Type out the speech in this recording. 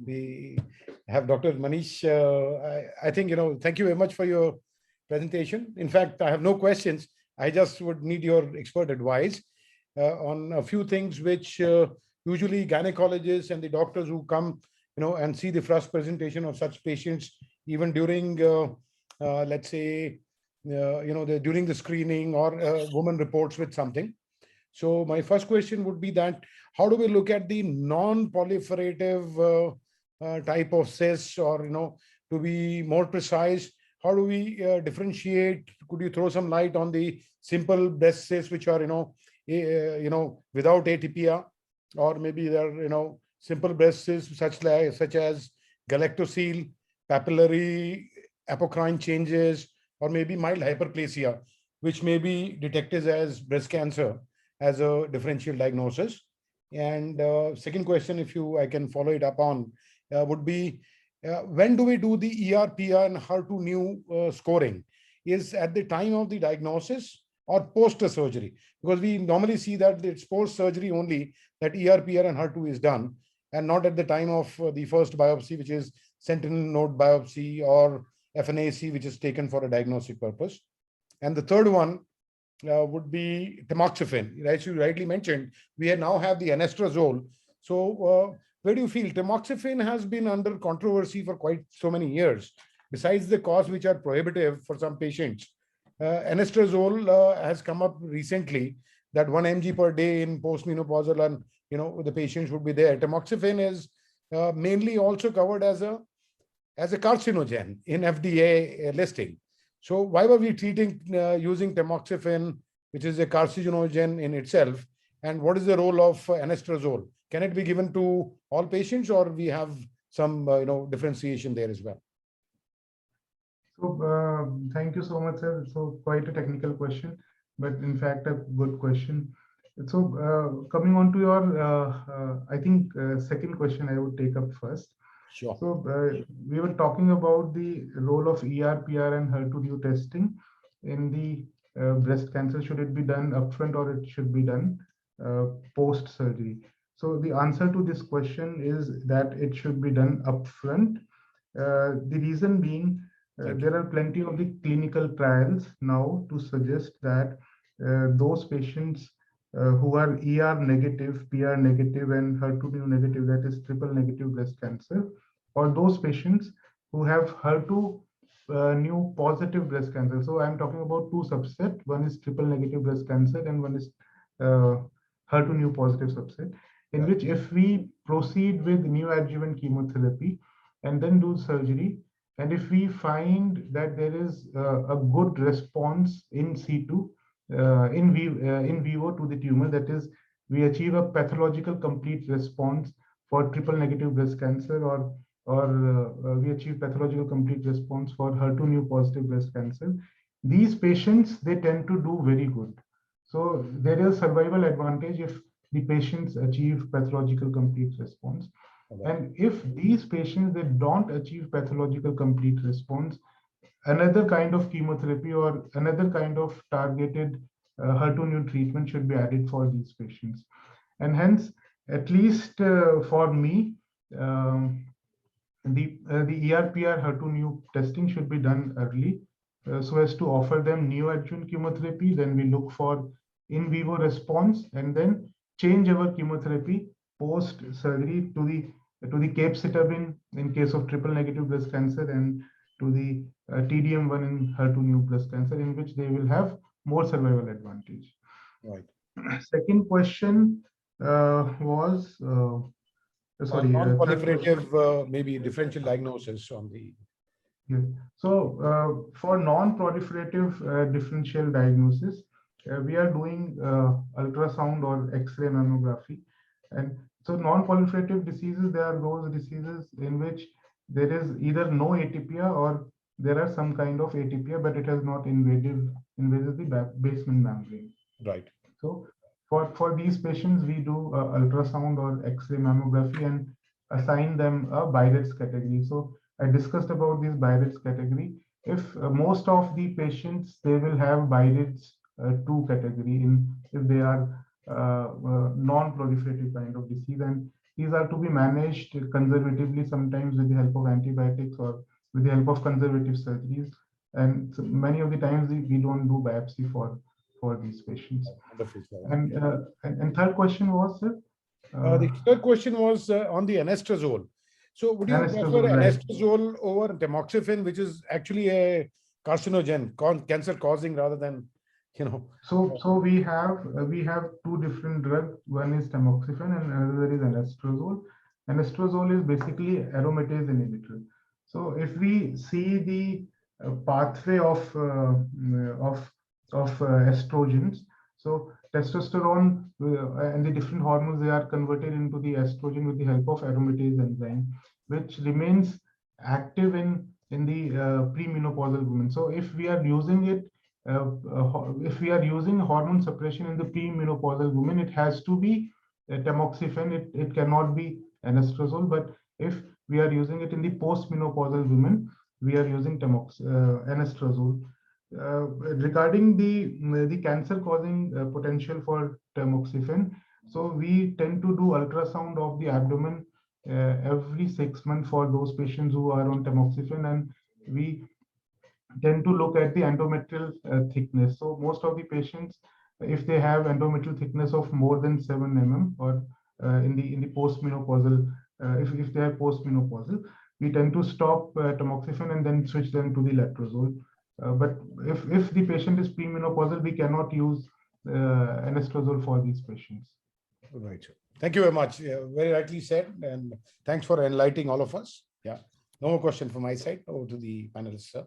we have Dr. Manish. I think, thank you very much for your presentation. In fact, I have no questions. I just would need your expert advice on a few things which usually gynecologists and the doctors who come, and see the first presentation of such patients, even during, let's say, during the screening, or woman reports with something. So my first question would be that how do we look at the non-proliferative type of cysts, or, to be more precise, how do we differentiate? Could you throw some light on the simple breast cysts, which are, without atypia, or maybe they're, simple breast cysts such as galactosele, papillary apocrine changes, or maybe mild hyperplasia, which may be detected as breast cancer as a differential diagnosis. And second question, if I can follow it up on, would be, when do we do the ER/PR and HER2/neu scoring? Is at the time of the diagnosis or post-surgery? Because we normally see that it's post-surgery only that ER/PR and HER2 is done, and not at the time of the first biopsy, which is sentinel node biopsy, or FNAC, which is taken for a diagnostic purpose. And the third one would be tamoxifen. As you rightly mentioned, we now have the anastrozole. So where do you feel tamoxifen has been under controversy for quite so many years? Besides the costs, which are prohibitive for some patients, anastrozole has come up recently, that 1 mg per day in postmenopausal, and the patients would be there. Tamoxifen is mainly also covered as a carcinogen in FDA listing. So why were we treating using tamoxifen, which is a carcinogen in itself? And what is the role of anastrozole? Can it be given to all patients, or we have some differentiation there as well? So thank you so much, sir. So quite a technical question, but in fact a good question. So coming on to your, I think second question I would take up first. Sure. So we were talking about the role of ER/PR and HER2/neu testing in the breast cancer. Should it be done upfront, or it should be done post-surgery? So the answer to this question is that it should be done upfront. The reason being, there are plenty of the clinical trials now to suggest that those patients who are ER negative, PR negative, and HER2/neu negative, that is triple negative breast cancer, or those patients who have HER2/neu positive breast cancer. So I'm talking about two subsets. One is triple negative breast cancer, and one is HER2/neu positive subset, in which if we proceed with neoadjuvant chemotherapy and then do surgery, and if we find that there is a good response in situ, in vivo to the tumor, that is, we achieve a pathological complete response for triple negative breast cancer, or we achieve pathological complete response for HER2/neu positive breast cancer, these patients, they tend to do very good. So there is survival advantage if the patients achieve pathological complete response. And if these patients, they don't achieve pathological complete response, another kind of chemotherapy or another kind of targeted HER2/neu treatment should be added for these patients. And hence, at least for me, the ER/PR HER2/neu testing should be done early, so as to offer them neoadjuvant chemotherapy. Then we look for in vivo response, and then change our chemotherapy post surgery to the capecitabine in case of triple negative breast cancer, and to the TDM1 in HER2/neu breast cancer, in which they will have more survival advantage. Right. Second question was sorry, non-proliferative, maybe differential diagnosis on the. Yeah. So for non-proliferative differential diagnosis, we are doing ultrasound or X-ray mammography. And so non-proliferative diseases, there are those diseases in which there is either no atypia, or there are some kind of atypia, but it has not invaded the basement membrane. Right. So for these patients, we do ultrasound or X-ray mammography and assign them a BI-RADS category. So I discussed about this BI-RADS category. If most of the patients, they will have BI-RADS 2 category if they are non-proliferative kind of disease, and these are to be managed conservatively, sometimes with the help of antibiotics or with the help of conservative surgeries. And so many of the times we don't do biopsy for these patients. Wonderful, sir. And third question was, sir? The third question was on the anastrozole. So would you prefer Anastrozole, right. anastrozole over tamoxifen, which is actually a carcinogen, cancer causing rather than, you know? So we have two different drugs. One is tamoxifen and another is anastrozole. Anastrozole is basically aromatase inhibitor. So if we see the pathway of estrogens, so testosterone and the different hormones, they are converted into the estrogen with the help of aromatase enzyme, which remains active in the premenopausal women. So if we are using it, if we are using hormone suppression in the premenopausal women, it has to be tamoxifen. It cannot be anastrozole. But if we are using it in the postmenopausal women, we are using anastrozole. Regarding the cancer causing potential for tamoxifen, so we tend to do ultrasound of the abdomen every 6 months for those patients who are on tamoxifen, and we tend to look at the endometrial thickness. So most of the patients, if they have endometrial thickness of more than 7 mm, or in the postmenopausal, if they are postmenopausal, we tend to stop tamoxifen and then switch them to the letrozole. But if the patient is premenopausal, we cannot use anastrozole for these patients. Right. Thank you very much. Very rightly said, and thanks for enlightening all of us. Yeah. No more question from my side. Over to the panelists, sir.